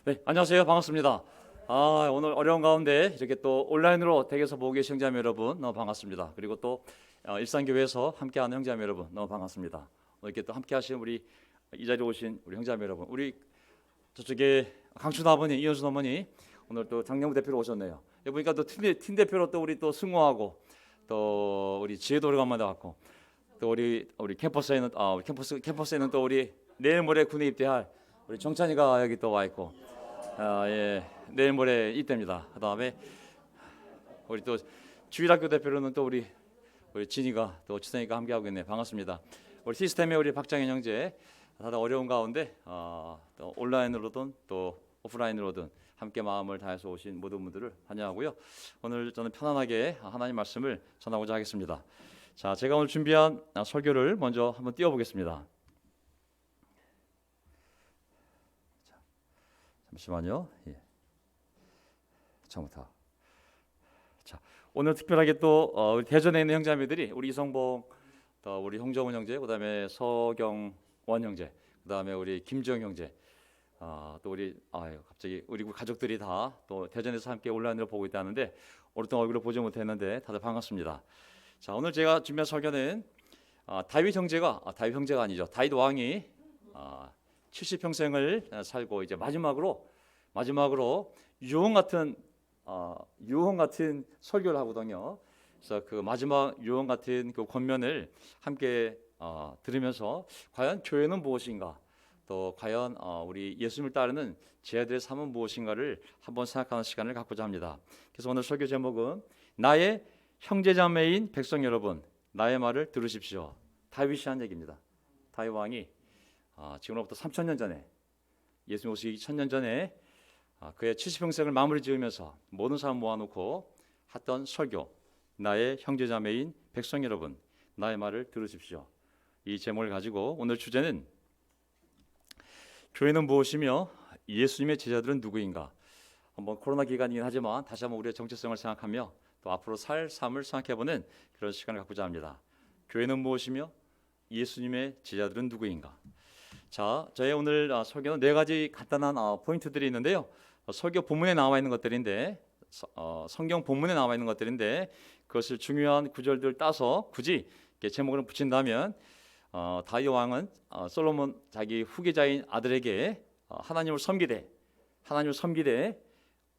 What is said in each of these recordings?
네, 안녕하세요. 반갑습니다. 오늘 어려운 가운데 이렇게 또 온라인으로 댁에서 보고 계신 형제자매 여러분 너무 반갑습니다. 그리고 또 일산교회에서 함께하는 형제자매 여러분 너무 반갑습니다. 오늘 이렇게 또 함께하신 우리 이 자리에 오신 우리 형제자매 여러분, 우리 저쪽에 강춘 아버님, 이현순 어머니 오늘 또 장영무 대표로 오셨네요. 여기 보니까 또 팀 대표로 또 우리 또 승호하고 또 우리 지혜도 오래간만에 왔고 또 우리 캠퍼스에는 캠퍼스에는 또 우리 내일 모레 군에 입대할 우리 정찬이가 여기 또 와 있고. 예, 내일 모레 이때입니다. 그다음에 우리 또 주일학교 대표로는 또 우리 진이가 또 지선이가 함께 하고 있네. 반갑습니다. 우리 시스템의 우리 박장현 형제 다들 어려운 가운데 또 온라인으로든 또 오프라인으로든 함께 마음을 다해서 오신 모든 분들을 환영하고요. 오늘 저는 편안하게 하나님 말씀을 전하고자 하겠습니다. 자, 제가 오늘 준비한 설교를 먼저 한번 띄워보겠습니다. 잠시만요. 예. 처음부터. 자, 오늘 특별하게 또 우리 대전에 있는 형제자매들이 우리 이성봉, 또 우리 홍정훈 형제, 그다음에 서경원 형제, 그다음에 우리 김지영 형제, 또 우리 갑자기 우리 가족들이 다 또 대전에서 함께 온라인으로 보고 있다는데 오랫동안 얼굴을 보지 못했는데 다들 반갑습니다. 자, 오늘 제가 준비한 설교는 다윗 형제가 아니죠. 다윗 왕이 70평생을 살고 이제 마지막으로 유언 같은 설교를 하거든요. 그래서 그 마지막 유언 같은 그 권면을 함께 들으면서 과연 교회는 무엇인가, 또 과연 우리 예수님을 따르는 제자들의 삶은 무엇인가를 한번 생각하는 시간을 갖고자 합니다. 그래서 오늘 설교 제목은 나의 형제자매인 백성 여러분, 나의 말을 들으십시오. 다윗이 한 얘기입니다. 다윗 왕이 지금으로부터 3,000년 전에, 예수님 오시기 1,000년 전에 그의 70평생을 마무리 지으면서 모든 사람 모아놓고 했던 설교, 나의 형제자매인 백성 여러분, 나의 말을 들으십시오. 이 제목을 가지고 오늘 주제는 교회는 무엇이며 예수님의 제자들은 누구인가. 한번 코로나 기간이긴 하지만 다시 한번 우리의 정체성을 생각하며 또 앞으로 살 삶을 생각해보는 그런 시간을 갖고자 합니다. 교회는 무엇이며 예수님의 제자들은 누구인가. 자, 저의 오늘 설교는 네 가지 간단한 포인트들이 있는데요. 설교 본문에 나와 있는 것들인데, 성경 본문에 나와 있는 것들인데 그것을 중요한 구절들 따서 굳이 제목을 붙인다면 다윗 왕은 솔로몬 자기 후계자인 아들에게 하나님을 섬기되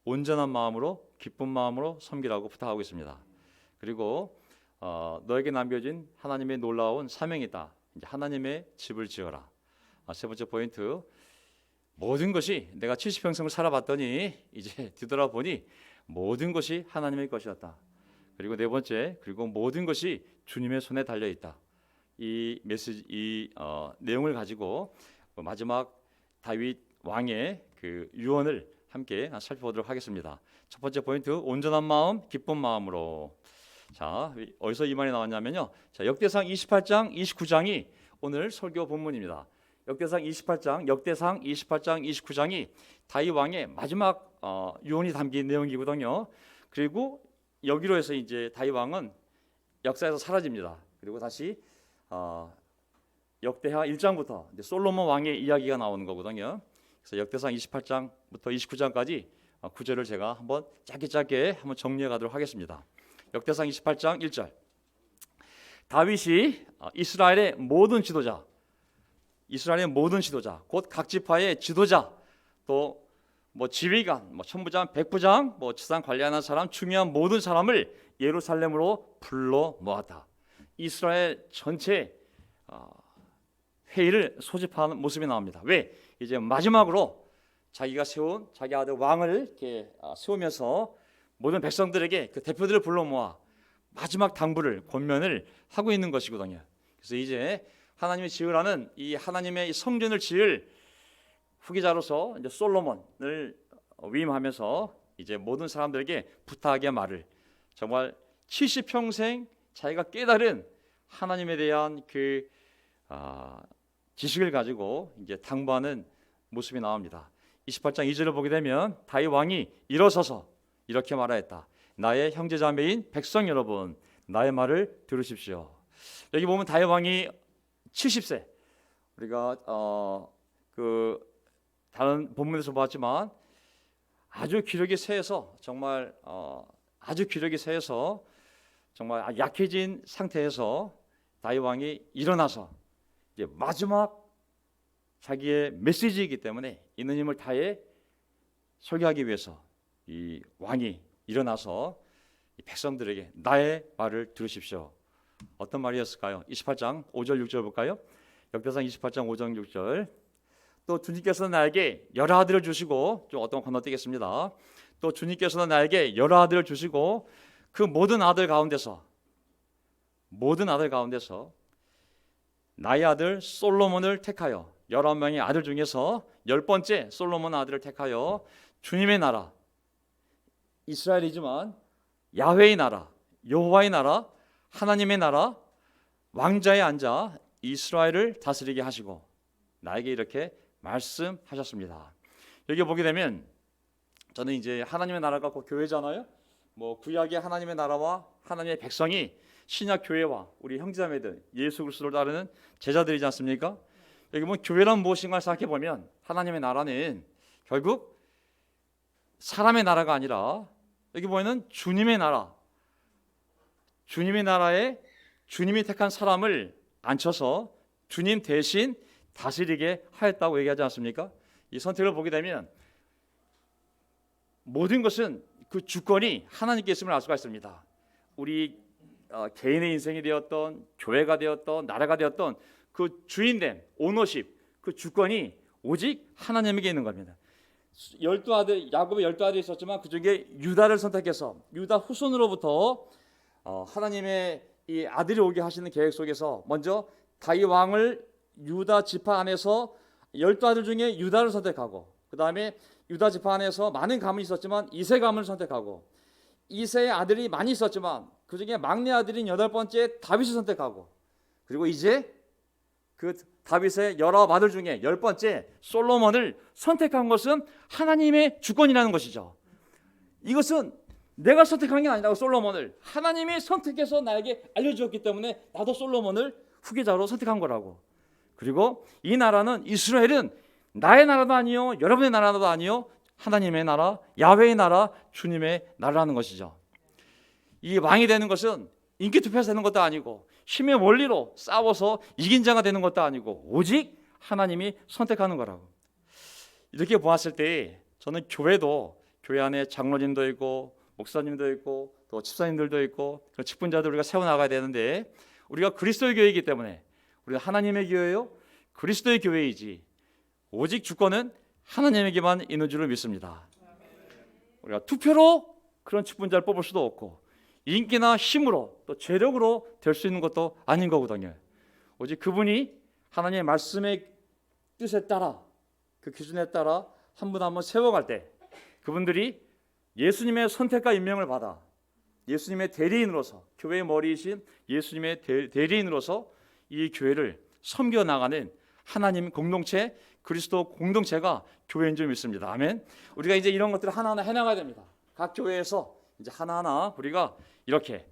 온전한 마음으로 기쁜 마음으로 섬기라고 부탁하고 있습니다. 그리고 너에게 남겨진 하나님의 놀라운 사명이 있다. 이제 하나님의 집을 지어라. 세 번째 포인트, 모든 것이 내가 70평생을 살아봤더니 이제 뒤돌아보니 모든 것이 하나님의 것이었다. 그리고 네 번째, 그리고 모든 것이 주님의 손에 달려 있다. 이 메시지, 내용을 가지고 마지막 다윗 왕의 그 유언을 함께 살펴보도록 하겠습니다. 첫 번째 포인트, 온전한 마음, 기쁜 마음으로. 자, 어디서 이 말이 나왔냐면요. 자, 역대상 28장, 29장이 오늘 설교 본문입니다. 역대상 28장, 29장이 다윗 왕의 마지막 유언이 담긴 내용이거든요. 그리고 여기로 해서 이제 다윗 왕은 역사에서 사라집니다. 그리고 다시 역대하 1장부터 이제 솔로몬 왕의 이야기가 나오는 거거든요. 그래서 역대상 28장부터 29장까지 구절을 제가 한번 짧게 한번 정리해 가도록 하겠습니다. 역대상 28장 1절. 다윗이 이스라엘의 모든 지도자, 곧 각 지파의 지도자, 또 지휘관, 천부장, 백부장, 지상 관리하는 사람, 중요한 모든 사람을 예루살렘으로 불러 모았다. 이스라엘 전체 회의를 소집하는 모습이 나옵니다. 왜? 이제 마지막으로 자기가 세운 자기 아들 왕을 이렇게 세우면서 모든 백성들에게 그 대표들을 불러 모아 마지막 당부를, 권면을 하고 있는 것이거든요. 그래서 이제 하나님이 지으라는 이 하나님의 성전을 지을 후계자로서 이제 솔로몬을 위임하면서 이제 모든 사람들에게 부탁의 말을, 정말 70평생 자기가 깨달은 하나님에 대한 그 지식을 가지고 이제 당부하는 모습이 나옵니다. 28장 2절을 보게 되면 다윗 왕이 일어서서 이렇게 말하였다. 나의 형제자매인 백성 여러분, 나의 말을 들으십시오. 여기 보면 다윗 왕이 70세. 우리가 다른 본문에서 보았지만 아주 기력이 쇠해서 정말 아주 기력이 쇠해서 정말 약해진 상태에서 다윗 왕이 일어나서 이제 마지막 자기의 메시지이기 때문에 있는 힘을 다해 설교하기 위해서 이 왕이 일어나서 이 백성들에게 나의 말을 들으십시오. 어떤 말이었을까요? 28장 5절 6절 볼까요? 역대상 28장 5절 6절. 또 주님께서는 나에게 여러 아들을 주시고, 좀 어떤 건너뛰겠습니다. 또 주님께서는 나에게 여러 아들을 주시고 그 모든 아들 가운데서 나의 아들 솔로몬을 택하여 11명의 아들 중에서 10번째 솔로몬 아들을 택하여 주님의 나라, 이스라엘이지만 야훼의 나라, 여호와의 나라, 하나님의 나라, 왕자에 앉아 이스라엘을 다스리게 하시고 나에게 이렇게 말씀하셨습니다. 여기 보게 되면 저는 이제 하나님의 나라가 곧 교회잖아요. 뭐 구약의 하나님의 나라와 하나님의 백성이 신약 교회와 우리 형제자매들 예수 그리스도를 따르는 제자들이지 않습니까? 여기 보면 교회란 무엇인가 생각해 보면 하나님의 나라는 결국 사람의 나라가 아니라 여기 보면은 주님의 나라, 주님의 나라에 주님이 택한 사람을 앉혀서 주님 대신 다스리게 하였다고 얘기하지 않습니까? 이 선택을 보게 되면 모든 것은 그 주권이 하나님께 있음을 알 수가 있습니다. 우리 개인의 인생이 되었던 교회가 되었던 나라가 되었던 그 주인됨, 오너십, 그 주권이 오직 하나님에게 있는 겁니다. 12아들, 야곱의 12아들이 있었지만 그 중에 유다를 선택해서 유다 후손으로부터 하나님의 이 아들이 오게 하시는 계획 속에서 먼저 다윗 왕을 유다 지파 안에서 12아들 중에 유다를 선택하고, 그 다음에 유다 지파 안에서 많은 가문이 있었지만 이세 가문을 선택하고, 이세의 아들이 많이 있었지만 그 중에 막내 아들인 8번째 다윗을 선택하고, 그리고 이제 그 다윗의 19아들 중에 10번째 솔로몬을 선택한 것은 하나님의 주권이라는 것이죠. 이것은 내가 선택한 게 아니라 솔로몬을 하나님이 선택해서 나에게 알려주었기 때문에 나도 솔로몬을 후계자로 선택한 거라고. 그리고 이 나라는, 이스라엘은 나의 나라도 아니요 여러분의 나라도 아니요 하나님의 나라, 야훼의 나라, 주님의 나라라는 것이죠. 이 왕이 되는 것은 인기 투표에서 되는 것도 아니고 힘의 원리로 싸워서 이긴 자가 되는 것도 아니고 오직 하나님이 선택하는 거라고. 이렇게 보았을 때 저는 교회도, 교회 안에 장로님도 있고 목사님도 있고 또 집사님들도 있고 그런 직분자들 우리가 세워나가야 되는데, 우리가 그리스도의 교회이기 때문에 우리가 하나님의 교회요 그리스도의 교회이지 오직 주권은 하나님에게만 있는 줄을 믿습니다. 우리가 투표로 그런 직분자를 뽑을 수도 없고 인기나 힘으로 또 재력으로 될 수 있는 것도 아닌 거거든요. 오직 그분이 하나님의 말씀의 뜻에 따라, 그 기준에 따라 한 분 한 분 세워갈 때 그분들이 예수님의 선택과 임명을 받아 예수님의 대리인으로서, 교회의 머리이신 예수님의 대리인으로서 이 교회를 섬겨나가는 하나님 공동체, 그리스도 공동체가 교회인 줄 믿습니다. 아멘. 우리가 이제 이런 것들을 하나하나 해나가야 됩니다. 각 교회에서 이제 하나하나 우리가 이렇게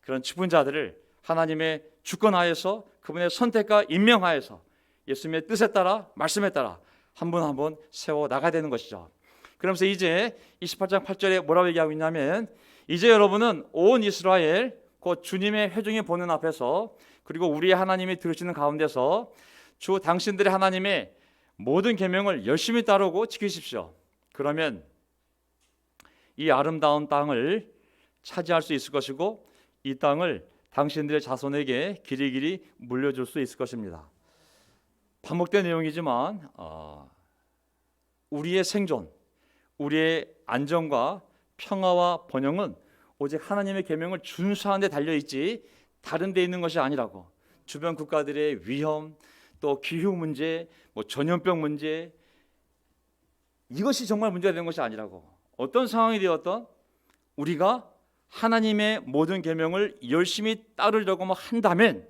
그런 직분자들을 하나님의 주권하에서 그분의 선택과 임명하에서 예수님의 뜻에 따라 말씀에 따라 한 분 한 분 세워 나가야 되는 것이죠. 그러면서 이제 28장 8절에 뭐라고 얘기하고 있냐면, 이제 여러분은 온 이스라엘 곧 주님의 회중이 보는 앞에서 그리고 우리의 하나님이 들으시는 가운데서 주 당신들의 하나님의 모든 계명을 열심히 따르고 지키십시오. 그러면 이 아름다운 땅을 차지할 수 있을 것이고 이 땅을 당신들의 자손에게 길이길이 물려줄 수 있을 것입니다. 반복된 내용이지만 우리의 생존, 우리의 안정과 평화와 번영은 오직 하나님의 계명을 준수하는 데 달려있지 다른 데 있는 것이 아니라고. 주변 국가들의 위험, 또 기후 문제, 전염병 문제, 이것이 정말 문제가 되는 것이 아니라고. 어떤 상황이 되었던 우리가 하나님의 모든 계명을 열심히 따르려고 한다면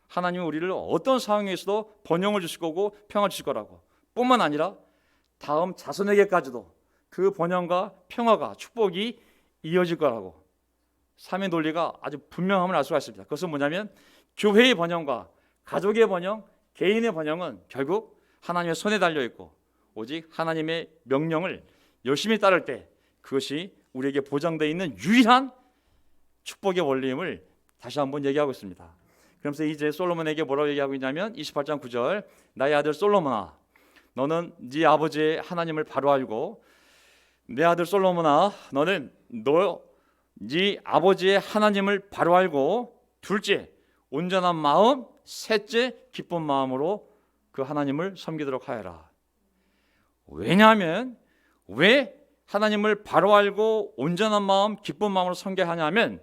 하나님은 우리를 어떤 상황에서도 번영을 주실 거고 평화를 주실 거라고. 뿐만 아니라 다음 자손에게까지도 그 번영과 평화가, 축복이 이어질 거라고. 삼위 논리가 아주 분명함을 알 수가 있습니다. 그것은 뭐냐면 교회의 번영과 가족의 번영, 개인의 번영은 결국 하나님의 손에 달려 있고 오직 하나님의 명령을 열심히 따를 때 그것이 우리에게 보장되어 있는 유일한 축복의 원리임을 다시 한번 얘기하고 있습니다. 그러면서 이제 솔로몬에게 뭐라고 얘기하고 있냐면 28장 9절 나의 아들 솔로몬아 너는 네 아버지의 하나님을 바로 알고 내 아들 솔로몬아 너는 네 아버지의 하나님을 바로 알고 둘째 온전한 마음 셋째 기쁜 마음으로 그 하나님을 섬기도록 하여라. 왜냐하면 왜 하나님을 바로 알고 온전한 마음 기쁜 마음으로 섬겨야 하냐면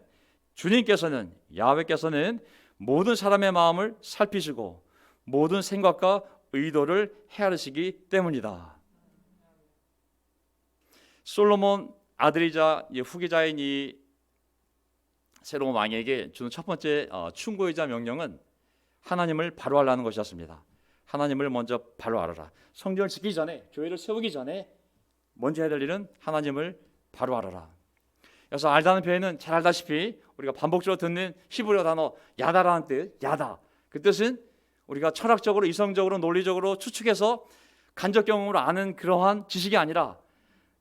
주님께서는 야훼께서는 모든 사람의 마음을 살피시고 모든 생각과 의도를 헤아리시기 때문이다. 솔로몬 아들이자 후계자인 이 새로운 왕에게 주는 첫 번째 충고이자 명령은 하나님을 바로 알라는 것이었습니다. 하나님을 먼저 바로 알아라. 성전을 짓기 전에 교회를 세우기 전에 먼저 해야 될 일은 하나님을 바로 알아라. 그래서 알다는 표현은 잘 알다시피 우리가 반복적으로 듣는 히브리어 단어 야다라는 뜻, 야다. 그 뜻은 우리가 철학적으로 이성적으로 논리적으로 추측해서 간접 경험으로 아는 그러한 지식이 아니라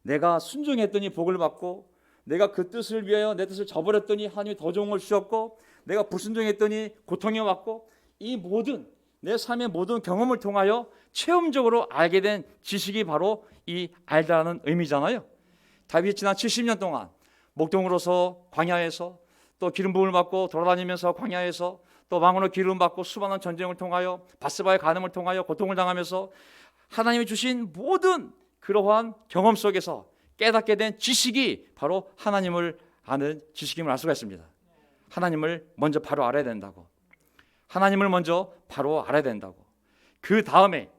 내가 순종했더니 복을 받고 내가 그 뜻을 위하여 내 뜻을 저버렸더니 하나님이 더 좋은 걸 주셨고 내가 불순종했더니 고통이 왔고 이 모든 내 삶의 모든 경험을 통하여 체험적으로 알게 된 지식이 바로 이 알다라는 의미잖아요. 다윗이 지난 70년 동안 목동으로서 광야에서 또 기름 부음을 받고 돌아다니면서 광야에서 또 왕으로 기름 받고 수많은 전쟁을 통하여 바스바의 간음을 통하여 고통을 당하면서 하나님이 주신 모든 그러한 경험 속에서 깨닫게 된 지식이 바로 하나님을 아는 지식임을 알 수가 있습니다. 하나님을 먼저 바로 알아야 된다고. 하나님을 먼저 바로 알아야 된다고. 그 다음에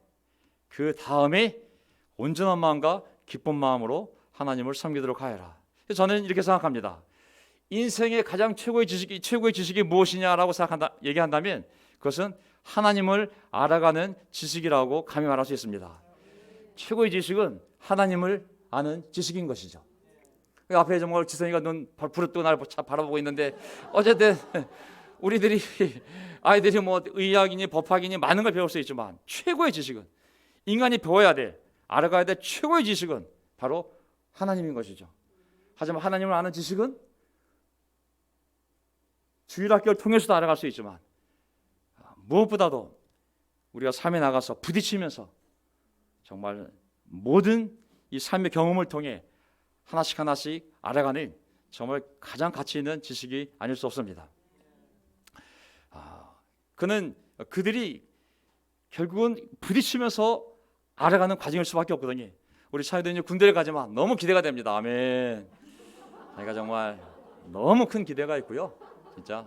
온전한 마음과 기쁜 마음으로 하나님을 섬기도록 하여라. 저는 이렇게 생각합니다. 인생의 가장 최고의 지식이 무엇이냐라고 얘기한다면 그것은 하나님을 알아가는 지식이라고 감히 말할 수 있습니다. 최고의 지식은 하나님을 아는 지식인 것이죠. 앞에 정말 지성이가 눈 부릅뜨고 나를 바라보고 있는데 어쨌든 우리들이 아이들이 뭐 의학이니 법학이니 많은 걸 배울 수 있지만 최고의 지식은 인간이 배워야 될 알아가야 될 최고의 지식은 바로 하나님인 것이죠. 하지만 하나님을 아는 지식은 주일학교를 통해서도 알아갈 수 있지만 무엇보다도 우리가 삶에 나가서 부딪히면서 정말 모든 이 삶의 경험을 통해 하나씩 알아가는 정말 가장 가치 있는 지식이 아닐 수 없습니다. 그들이 결국은 부딪히면서 알아가는 과정일 수밖에 없거든요. 우리 차이도 군대를 가지만 너무 기대가 됩니다. 아멘. 제가 정말 너무 큰 기대가 있고요. 진짜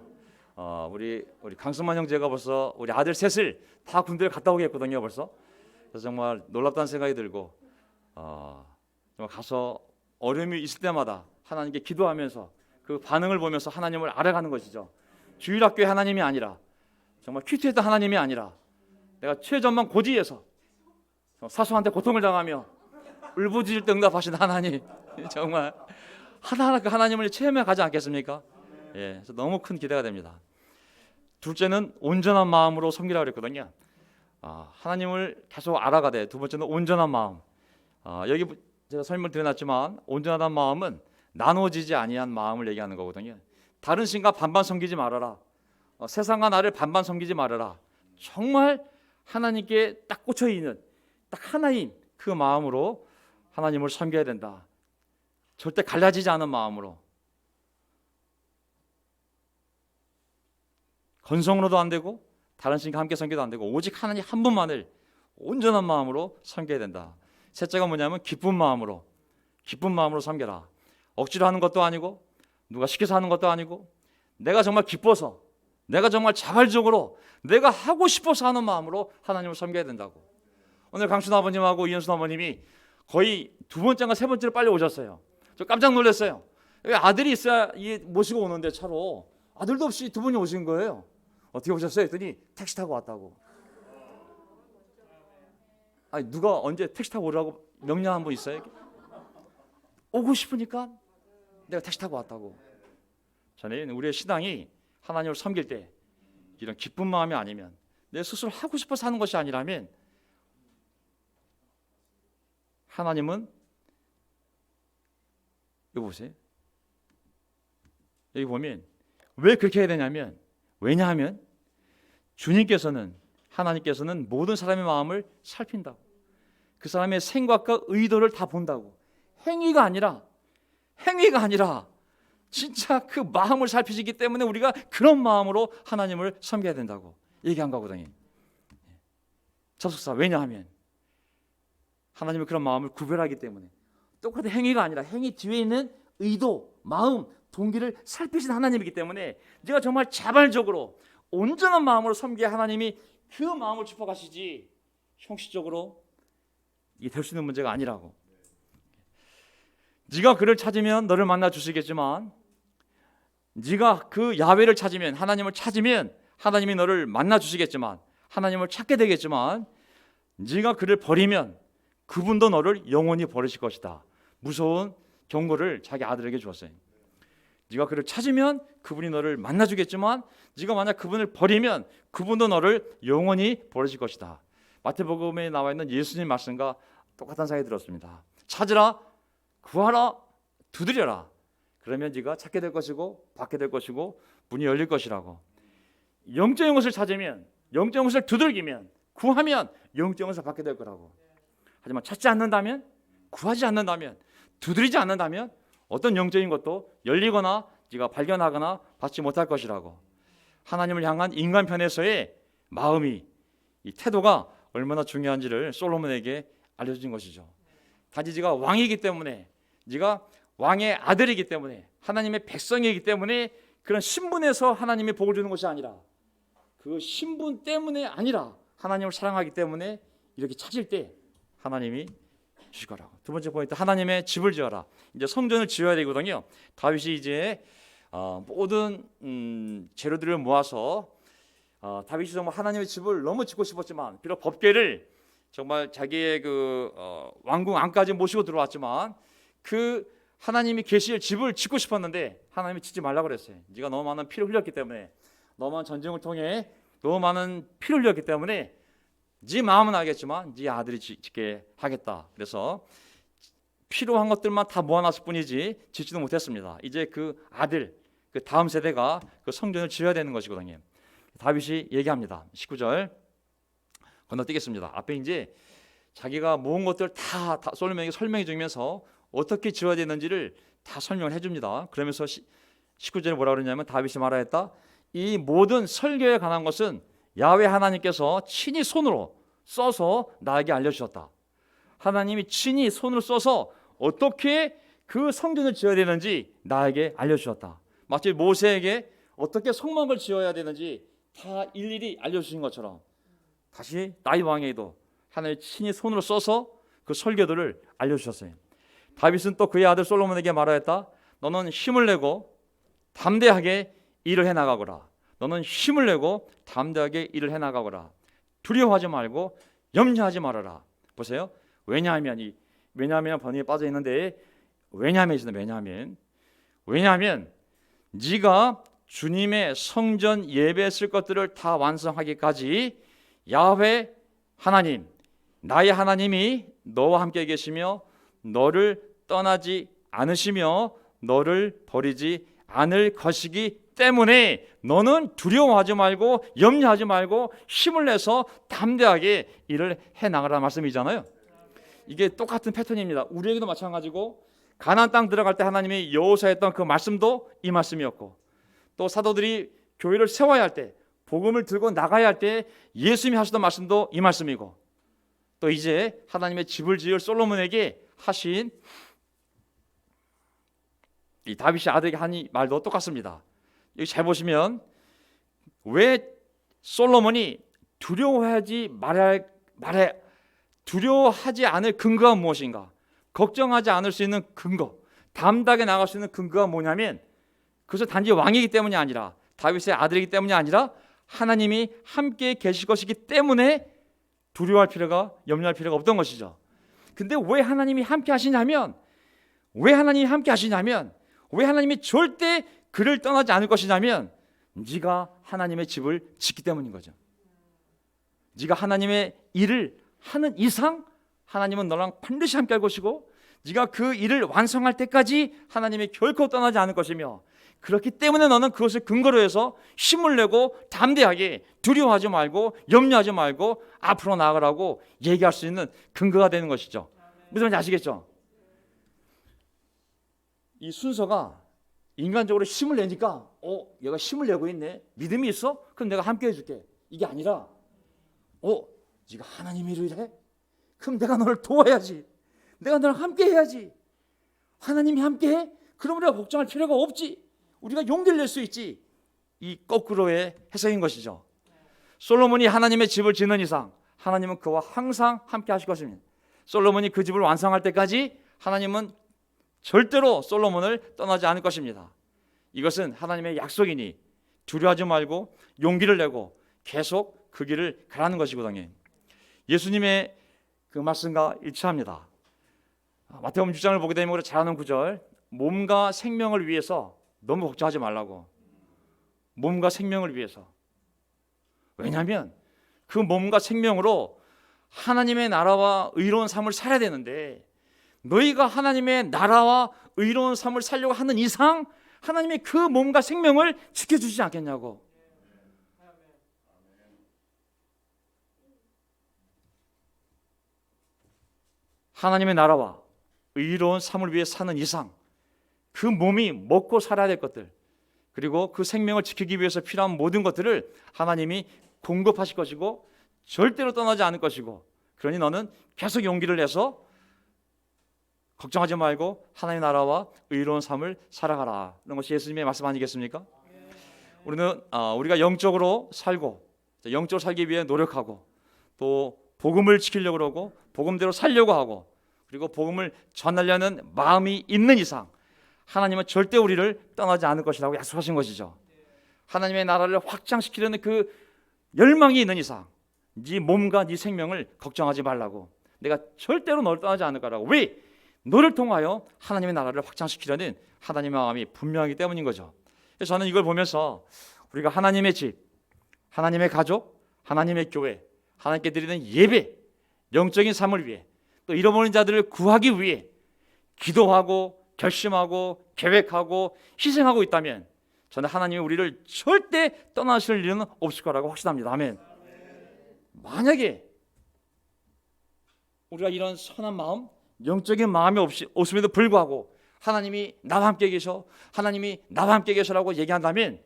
우리 강승만 형제가 벌써 우리 아들 셋을 다 군대를 갔다 오겠거든요. 벌써. 그래서 정말 놀랍다는 생각이 들고 정말 가서 어려움이 있을 때마다 하나님께 기도하면서 그 반응을 보면서 하나님을 알아가는 것이죠. 주일학교의 하나님이 아니라 정말 큐티했던 하나님이 아니라 내가 최전방 고지에서 사수한테 고통을 당하며 울부짖을 때 응답하신 하나님 정말 하나하나 그 하나님을 체험해 가지 않겠습니까? 예, 그래서 너무 큰 기대가 됩니다. 둘째는 온전한 마음으로 섬기라고 그랬거든요. 하나님을 계속 알아가되 두 번째는 온전한 마음. 여기 제가 설명을 드려놨지만 온전한 마음은 나눠지지 아니한 마음을 얘기하는 거거든요. 다른 신과 반반 섬기지 말아라. 세상과 나를 반반 섬기지 말아라. 정말 하나님께 딱 꽂혀 있는 딱 하나인 그 마음으로 하나님을 섬겨야 된다. 절대 갈라지지 않은 마음으로. 건성으로도 안 되고 다른 신과 함께 섬겨도 안 되고 오직 하나님 한 분만을 온전한 마음으로 섬겨야 된다. 셋째가 뭐냐면 기쁜 마음으로 섬겨라. 억지로 하는 것도 아니고 누가 시켜서 하는 것도 아니고 내가 정말 기뻐서 내가 정말 자발적으로 내가 하고 싶어서 하는 마음으로 하나님을 섬겨야 된다고. 오늘 강순 아버님하고 이현순 어머님이 거의 두 번째인가 세 번째로 빨리 오셨어요. 저 깜짝 놀랐어요. 아들이 있어야 모시고 오는데 차로 아들도 없이 두 분이 오신 거예요. 어떻게 오셨어요? 했더니 택시 타고 왔다고. 아니 누가 언제 택시 타고 오라고 명령한 분 있어요? 오고 싶으니까 내가 택시 타고 왔다고. 저는 우리의 신앙이 하나님을 섬길 때 이런 기쁜 마음이 아니면 내 스스로 하고 싶어서 하는 것이 아니라면 하나님은 이거 보세요. 여기 보면 왜 그렇게 해야 되냐면, 왜냐하면 하나님께서는 모든 사람의 마음을 살핀다고. 그 사람의 생각과 의도를 다 본다고. 행위가 아니라 진짜 그 마음을 살피시기 때문에 우리가 그런 마음으로 하나님을 섬겨야 된다고 얘기한 거거든요. 접속사, 왜냐하면 하나님은 그런 마음을 구별하기 때문에. 똑같은 행위가 아니라 행위 뒤에 있는 의도, 마음, 동기를 살피신 하나님이기 때문에 내가 정말 자발적으로 온전한 마음으로 섬기야 하나님이 그 마음을 짚어가시지, 형식적으로 이게 될 수 있는 문제가 아니라고. 네가 그를 찾으면 너를 만나 주시겠지만, 네가 그 야훼를 찾으면, 하나님을 찾으면 하나님이 너를 만나 주시겠지만, 하나님을 찾게 되겠지만, 네가 그를 버리면 그분도 너를 영원히 버리실 것이다. 무서운 경고를 자기 아들에게 주었어요. 네가 그를 찾으면 그분이 너를 만나 주겠지만, 네가 만약 그분을 버리면 그분도 너를 영원히 버리실 것이다. 마태복음에 나와 있는 예수님 말씀과 똑같은 생각이 들었습니다. 찾으라, 구하라, 두드려라. 그러면 네가 찾게 될 것이고 받게 될 것이고 문이 열릴 것이라고. 영적인 것을 찾으면, 영적인 것을 두들기면, 구하면 영적인 것을 받게 될 거라고. 하지만 찾지 않는다면, 구하지 않는다면, 두드리지 않는다면 어떤 영적인 것도 열리거나 네가 발견하거나 받지 못할 것이라고. 하나님을 향한 인간 편에서의 마음이, 이 태도가 얼마나 중요한지를 솔로몬에게 알려준 것이죠. 단지 네가 왕이기 때문에, 네가 왕의 아들이기 때문에, 하나님의 백성이기 때문에 그런 신분에서 하나님이 복을 주는 것이 아니라, 그 신분 때문에 아니라 하나님을 사랑하기 때문에 이렇게 찾을 때 하나님이 주실 거라고. 두 번째 포인트, 하나님의 집을 지어라. 이제 성전을 지어야 되거든요. 다윗이 이제 모든 재료들을 모아서, 다윗이 정말 하나님의 집을 너무 짓고 싶었지만, 비록 법궤를 정말 자기의 그 왕궁 안까지 모시고 들어왔지만, 그 하나님이 계실 집을 짓고 싶었는데 하나님이 짓지 말라고 그랬어요. 네가 너무 많은 피를 흘렸기 때문에, 너무 많은 전쟁을 통해 너무 많은 피를 흘렸기 때문에 네 마음은 알겠지만 네 아들이 짓게 하겠다. 그래서 필요한 것들만 다 모아놨을 뿐이지 짓지도 못했습니다. 이제 그 아들, 그 다음 세대가 그 성전을 지어야 되는 것이거든요. 다윗이 얘기합니다. 19절 건너뛰겠습니다. 앞에 이제 자기가 모은 것들 다 솔로몬에게 설명해 주면서 어떻게 지어야 되는지를 다 설명을 해줍니다. 그러면서 19절에 뭐라 그러냐면, 다윗이 말하였다. 이 모든 설교에 관한 것은 야훼 하나님께서 친히 손으로 써서 나에게 알려주셨다. 하나님이 친히 손으로 써서 어떻게 그 성전을 지어야 되는지 나에게 알려주셨다. 마치 모세에게 어떻게 성막을 지어야 되는지 다 일일이 알려주신 것처럼, 다시 다윗 왕에게도 하나님이 친히 손으로 써서 그 설교들을 알려주셨어요. 다윗은 또 그의 아들 솔로몬에게 말하였다. 너는 힘을 내고 담대하게 일을 해나가거라. 너는 힘을 내고 담대하게 일을 해나가거라. 두려워하지 말고 염려하지 말아라. 보세요. 왜냐하면 번역에 빠져 있는데, 왜냐하면 네가 주님의 성전 예배 쓸 것들을 다 완성하기까지 야훼 하나님, 나의 하나님이 너와 함께 계시며 너를 떠나지 않으시며 너를 버리지 않을 것이기 때문에 너는 두려워하지 말고 염려하지 말고 힘을 내서 담대하게 일을 해나가라는 말씀이잖아요. 이게 똑같은 패턴입니다. 우리에게도 마찬가지고, 가나안 땅 들어갈 때 하나님이 여호수아했던 그 말씀도 이 말씀이었고, 또 사도들이 교회를 세워야 할 때, 복음을 들고 나가야 할 때 예수님이 하시던 말씀도 이 말씀이고, 또 이제 하나님의 집을 지을 솔로몬에게 하신 이 다윗이 아들에게 한 이 말도 똑같습니다. 여기 잘 보시면, 왜 솔로몬이 두려워하지 않을 근거가 무엇인가, 걱정하지 않을 수 있는 근거, 담대하게 나갈 수 있는 근거가 뭐냐면, 그것은 단지 왕이기 때문이 아니라, 다윗의 아들이기 때문이 아니라 하나님이 함께 계실 것이기 때문에 두려워할 필요가, 염려할 필요가 없던 것이죠. 근데 왜 하나님이 함께 하시냐면, 왜 하나님이 절대 그를 떠나지 않을 것이냐면, 네가 하나님의 집을 짓기 때문인 거죠. 네가 하나님의 일을 하는 이상 하나님은 너랑 반드시 함께 할 것이고 네가 그 일을 완성할 때까지 하나님이 결코 떠나지 않을 것이며, 그렇기 때문에 너는 그것을 근거로 해서 힘을 내고 담대하게 두려워하지 말고 염려하지 말고 앞으로 나아가라고 얘기할 수 있는 근거가 되는 것이죠. 무슨 말인지 아시겠죠? 이 순서가 인간적으로 힘을 내니까 얘가 힘을 내고 있네, 믿음이 있어? 그럼 내가 함께 해줄게, 이게 아니라 네가 하나님의 일을 해? 그럼 내가 너를 도와야지, 내가 너랑 함께 해야지. 하나님이 함께 해? 그럼 우리가 걱정할 필요가 없지, 우리가 용기를 낼 수 있지. 이 거꾸로의 해석인 것이죠. 솔로몬이 하나님의 집을 짓는 이상 하나님은 그와 항상 함께 하실 것입니다. 솔로몬이 그 집을 완성할 때까지 하나님은 절대로 솔로몬을 떠나지 않을 것입니다. 이것은 하나님의 약속이니 두려워하지 말고 용기를 내고 계속 그 길을 가라는 것이거든요. 예수님의 그 말씀과 일치합니다. 마태복음 6장을 보게 되면 우리가 잘 아는 구절, 몸과 생명을 위해서 너무 걱정하지 말라고. 몸과 생명을 위해서. 왜냐하면 그 몸과 생명으로 하나님의 나라와 의로운 삶을 살아야 되는데, 너희가 하나님의 나라와 의로운 삶을 살려고 하는 이상 하나님의 그 몸과 생명을 지켜주시지 않겠냐고. 하나님의 나라와 의로운 삶을 위해 사는 이상 그 몸이 먹고 살아야 될 것들, 그리고 그 생명을 지키기 위해서 필요한 모든 것들을 하나님이 공급하실 것이고 절대로 떠나지 않을 것이고, 그러니 너는 계속 용기를 내서 걱정하지 말고 하나님의 나라와 의로운 삶을 살아가라. 이런 것이 예수님의 말씀 아니겠습니까? 우리는 우리가 영적으로 살고 영적으로 살기 위해 노력하고 또 복음을 지키려고 그러고 복음대로 살려고 하고 그리고 복음을 전하려는 마음이 있는 이상 하나님은 절대 우리를 떠나지 않을 것이라고 약속하신 것이죠. 하나님의 나라를 확장시키려는 그 열망이 있는 이상 네 몸과 네 생명을 걱정하지 말라고. 내가 절대로 너를 떠나지 않을 거라고. 왜? 너를 통하여 하나님의 나라를 확장시키려는 하나님의 마음이 분명하기 때문인 거죠. 그래서 저는 이걸 보면서 우리가 하나님의 집, 하나님의 가족, 하나님의 교회, 하나님께 드리는 예배, 영적인 삶을 위해 또 잃어버린 자들을 구하기 위해 기도하고 결심하고 계획하고 희생하고 있다면 저는 하나님이 우리를 절대 떠나실 일은 없을 거라고 확신합니다. 아멘. 만약에 우리가 이런 선한 마음, 영적인 마음이 없음에도 불구하고 하나님이 나와 함께 계셔, 하나님이 나와 함께 계셔라고 얘기한다면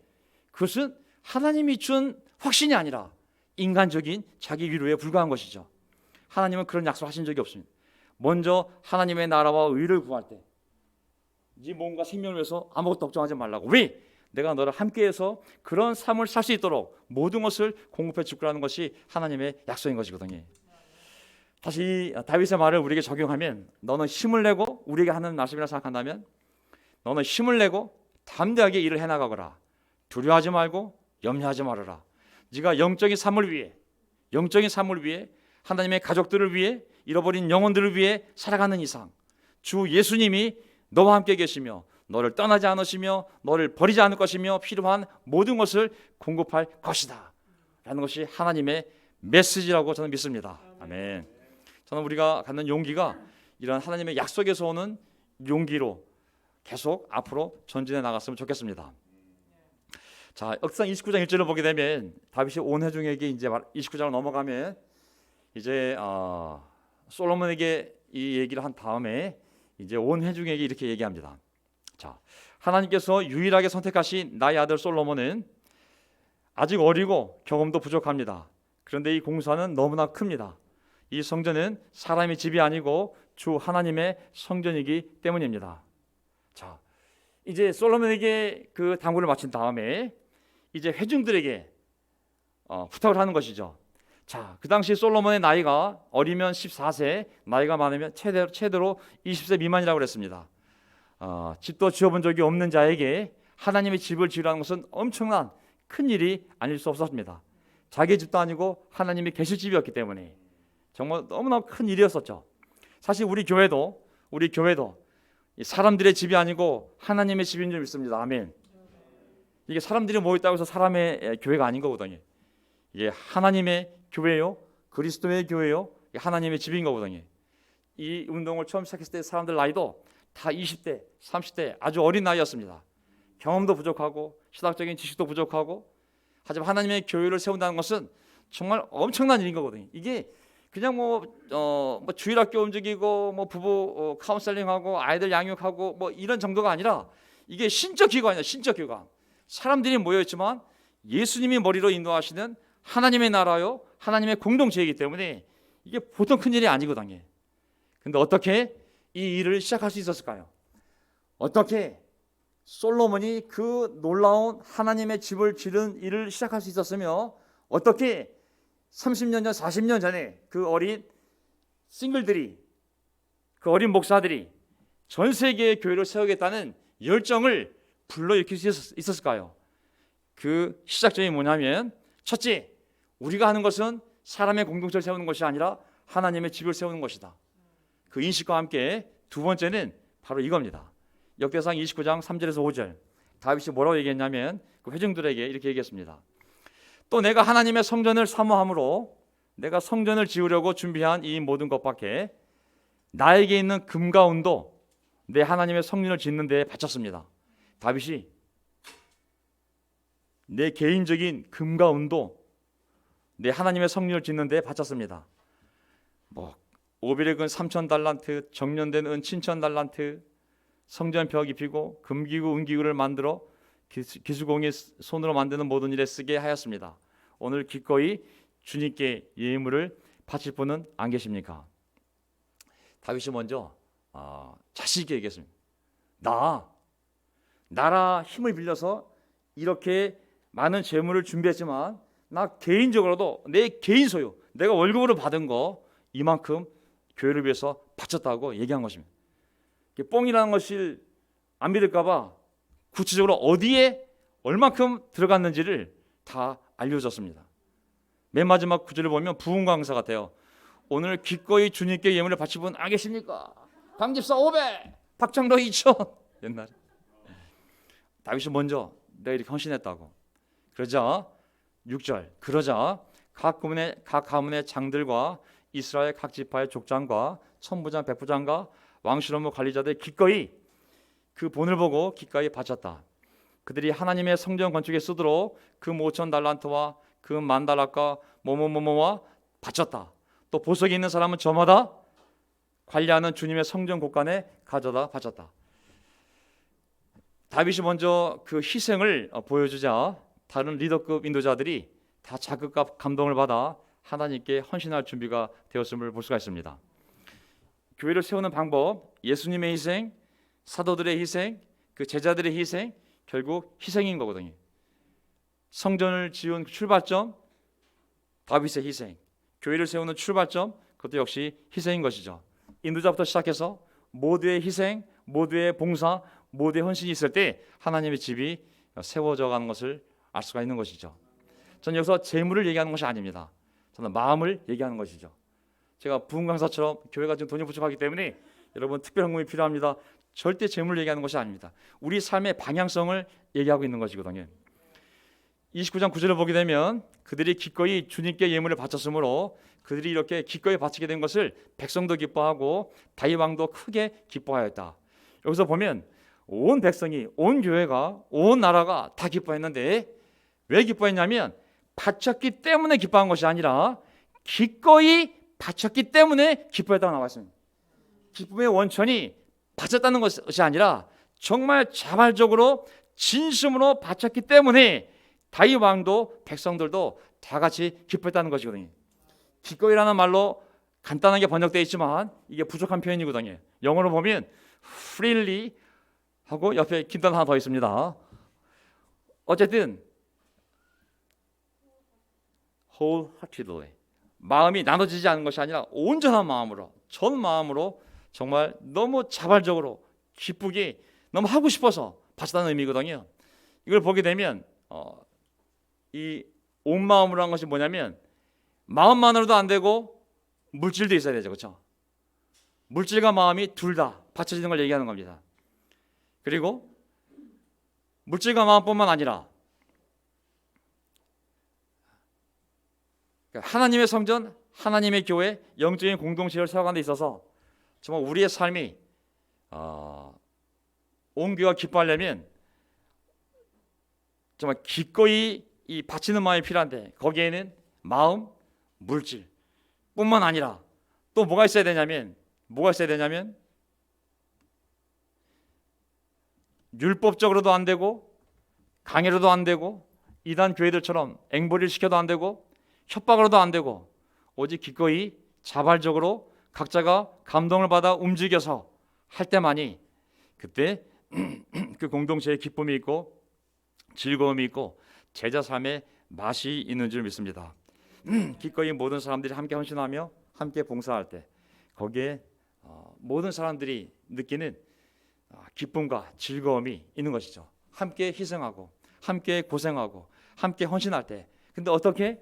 그것은 하나님이 준 확신이 아니라 인간적인 자기 위로에 불과한 것이죠. 하나님은 그런 약속하신 적이 없습니다. 먼저 하나님의 나라와 의를 구할 때 네 몸과 생명을 위해서 아무것도 걱정하지 말라고. 왜? 내가 너를 함께해서 그런 삶을 살 수 있도록 모든 것을 공급해 줄 거라는 것이 하나님의 약속인 것이거든요. 다시 다윗의 말을 우리에게 적용하면 너는 힘을 내고, 우리에게 하는 말씀이라 생각한다면 너는 힘을 내고 담대하게 일을 해나가거라. 두려워하지 말고 염려하지 말아라. 네가 영적인 삶을 위해 하나님의 가족들을 위해 잃어버린 영혼들을 위해 살아가는 이상 주 예수님이 너와 함께 계시며 너를 떠나지 않으시며 너를 버리지 않을 것이며 필요한 모든 것을 공급할 것이다 라는 것이 하나님의 메시지라고 저는 믿습니다. 아멘. 저는 우리가 갖는 용기가 이런 하나님의 약속에서 오는 용기로 계속 앞으로 전진해 나갔으면 좋겠습니다. 자, 역사상 29장 1절을 보게 되면 다윗이 온 회중에게 이제 29장을 넘어가면 이제 솔로몬에게 이 얘기를 한 다음에 이제 온 회중에게 이렇게 얘기합니다. 자, 하나님께서 유일하게 선택하신 나의 아들 솔로몬은 아직 어리고 경험도 부족합니다. 그런데 이 공사는 너무나 큽니다. 이 성전은 사람의 집이 아니고 주 하나님의 성전이기 때문입니다. 자, 이제 솔로몬에게 그 당부를 마친 다음에 이제 회중들에게 부탁을 하는 것이죠. 자, 그 당시 솔로몬의 나이가 어리면 14세, 나이가 많으면 최대로 20세 미만이라고 그랬습니다. 집도 지어본 적이 없는 자에게 하나님의 집을 지으라는 것은 엄청난 큰 일이 아닐 수 없었습니다. 자기 집도 아니고 하나님이 계실 집이었기 때문에 정말 너무나 큰 일이었었죠. 사실 우리 교회도 사람들의 집이 아니고 하나님의 집인 줄 믿습니다. 아멘. 이게 사람들이 모였다고 해서 사람의 교회가 아닌 거거든요. 이게 하나님의 교회요, 그리스도의 교회요, 하나님의 집인 거거든요. 이 운동을 처음 시작했을 때 사람들 나이도 다 20대, 30대 아주 어린 나이였습니다. 경험도 부족하고 신학적인 지식도 부족하고, 하지만 하나님의 교회를 세운다는 것은 정말 엄청난 일인 거거든요. 이게 그냥 뭐 주일학교 움직이고 뭐 부부 카운셀링하고 아이들 양육하고 뭐 이런 정도가 아니라 이게 신적 기관이에요. 신적 기관. 사람들이 모여있지만 예수님이 머리로 인도하시는 하나님의 나라요, 하나님의 공동체이기 때문에 이게 보통 큰 일이 아니거든요. 근데 어떻게 이 일을 시작할 수 있었을까요? 어떻게 솔로몬이 그 놀라운 하나님의 집을 지은 일을 시작할 수 있었으며, 어떻게 30년 전, 40년 전에 그 어린 싱글들이, 그 어린 목사들이 전 세계의 교회를 세우겠다는 열정을 불러일으킬 수 있었을까요? 그 시작점이 뭐냐면, 첫째, 우리가 하는 것은 사람의 공동체를 세우는 것이 아니라 하나님의 집을 세우는 것이다. 그 인식과 함께 두 번째는 바로 이겁니다. 역대상 29장 3절에서 5절, 다윗이 뭐라고 얘기했냐면 그 회중들에게 이렇게 얘기했습니다. 또 내가 하나님의 성전을 사모함으로 내가 성전을 지으려고 준비한 이 모든 것 밖에 나에게 있는 금과 은도 내 하나님의 성전을 짓는 데에 바쳤습니다. 다윗이 내 개인적인 금과 은도 내 하나님의 성전을 짓는 데에 바쳤습니다. 오빌의 금 3,000달란트, 정련된 은 7,000달란트, 성전벽 입히고 금기구 은기구를 만들어 기수공이 손으로 만드는 모든 일에 쓰게 하였습니다. 오늘 기꺼이 주님께 예물을 바칠 분은 안 계십니까? 다윗이 먼저 자신 있게 얘기했습니다. 나라 힘을 빌려서 이렇게 많은 재물을 준비했지만 나 개인적으로도 내 개인 소유, 내가 월급으로 받은 거 이만큼 교회를 위해서 바쳤다고 얘기한 것입니다. 뻥이라는 것을 안 믿을까 봐 구체적으로 어디에 얼만큼 들어갔는지를 다 알려줬습니다. 맨 마지막 구절을 보면 부흥 강사 같아요. 오늘 기꺼이 주님께 예물을 바칠 분 안 계십니까? 강집사 500, 박장로 2000. 옛날에 다윗이 먼저 내가 이렇게 헌신했다고. 그러자 6절, 그러자 각 가문의 장들과 이스라엘 각 지파의 족장과 천부장 백부장과 왕실업무 관리자들 기꺼이 그 본을 보고 기꺼이 바쳤다. 그들이 하나님의 성전 건축에 쓰도록 그 5,000달란트와 그 10,000달란트와 뭐뭐뭐뭐와 바쳤다. 또 보석이 있는 사람은 저마다 관리하는 주님의 성전 곳간에 가져다 바쳤다. 다윗이 먼저 그 희생을 보여주자 다른 리더급 인도자들이 다 자극과 감동을 받아 하나님께 헌신할 준비가 되었음을 볼 수가 있습니다. 교회를 세우는 방법, 예수님의 희생, 사도들의 희생, 그 제자들의 희생, 결국 희생인 거거든요. 성전을 지은 출발점, 다윗의 희생, 교회를 세우는 출발점, 그것도 역시 희생인 것이죠. 인도자부터 시작해서 모두의 희생, 모두의 봉사, 모두의 헌신이 있을 때 하나님의 집이 세워져 가는 것을 알 수가 있는 것이죠. 저는 여기서 재물을 얘기하는 것이 아닙니다. 저는 마음을 얘기하는 것이죠. 제가 부흥 강사처럼 교회가 지금 돈이 부족하기 때문에 여러분 특별 헌금이 필요합니다. 절대 재물을 얘기하는 것이 아닙니다. 우리 삶의 방향성을 얘기하고 있는 것이거든요. 29장 9절을 보게 되면 그들이 기꺼이 주님께 예물을 바쳤으므로 그들이 이렇게 기꺼이 바치게 된 것을 백성도 기뻐하고 다윗 왕도 크게 기뻐하였다. 여기서 보면 온 백성이, 온 교회가, 온 나라가 다 기뻐했는데 왜 기뻐했냐면 바쳤기 때문에 기뻐한 것이 아니라 기꺼이 바쳤기 때문에 기뻐했다고 나와 있습니다. 기쁨의 원천이 바쳤다는 것이 아니라 정말 자발적으로 진심으로 바쳤기 때문에 다윗 왕도 백성들도 다 같이 기뻐했다는 것이거든요. 기꺼이라는 말로 간단하게 번역되어 있지만 이게 부족한 표현이거든요. 영어로 보면 freely 하고 옆에 긴 단어 하나 더 있습니다. 어쨌든 wholeheartedly, 마음이 나눠지지 않은 것이 아니라 온전한 마음으로, 전 마음으로 정말 너무 자발적으로 기쁘게 너무 하고 싶어서 바쳤다는 의미거든요. 이걸 보게 되면 이 온 마음으로 한 것이 뭐냐면 마음만으로도 안 되고 물질도 있어야 되죠. 그렇죠? 물질과 마음이 둘 다 받쳐지는 걸 얘기하는 겁니다. 그리고 물질과 마음뿐만 아니라 하나님의 성전, 하나님의 교회, 영적인 공동체를 세워가는 데 있어서 정말 우리의 삶이 온 교회가 기뻐하려면 정말 기꺼이 이 바치는 마음이 필요한데, 거기에는 마음, 물질 뿐만 아니라 또 뭐가 있어야 되냐면 율법적으로도 안 되고, 강요로도 안 되고, 이단 교회들처럼 앵벌이를 시켜도 안 되고, 협박으로도 안 되고, 오직 기꺼이 자발적으로 각자가 감동을 받아 움직여서 할 때만이 그때 그 공동체의 기쁨이 있고 즐거움이 있고 제자 삶의 맛이 있는 줄 믿습니다. 기꺼이 모든 사람들이 함께 헌신하며 함께 봉사할 때 거기에 모든 사람들이 느끼는 기쁨과 즐거움이 있는 것이죠. 함께 희생하고 함께 고생하고 함께 헌신할 때, 근데 어떻게?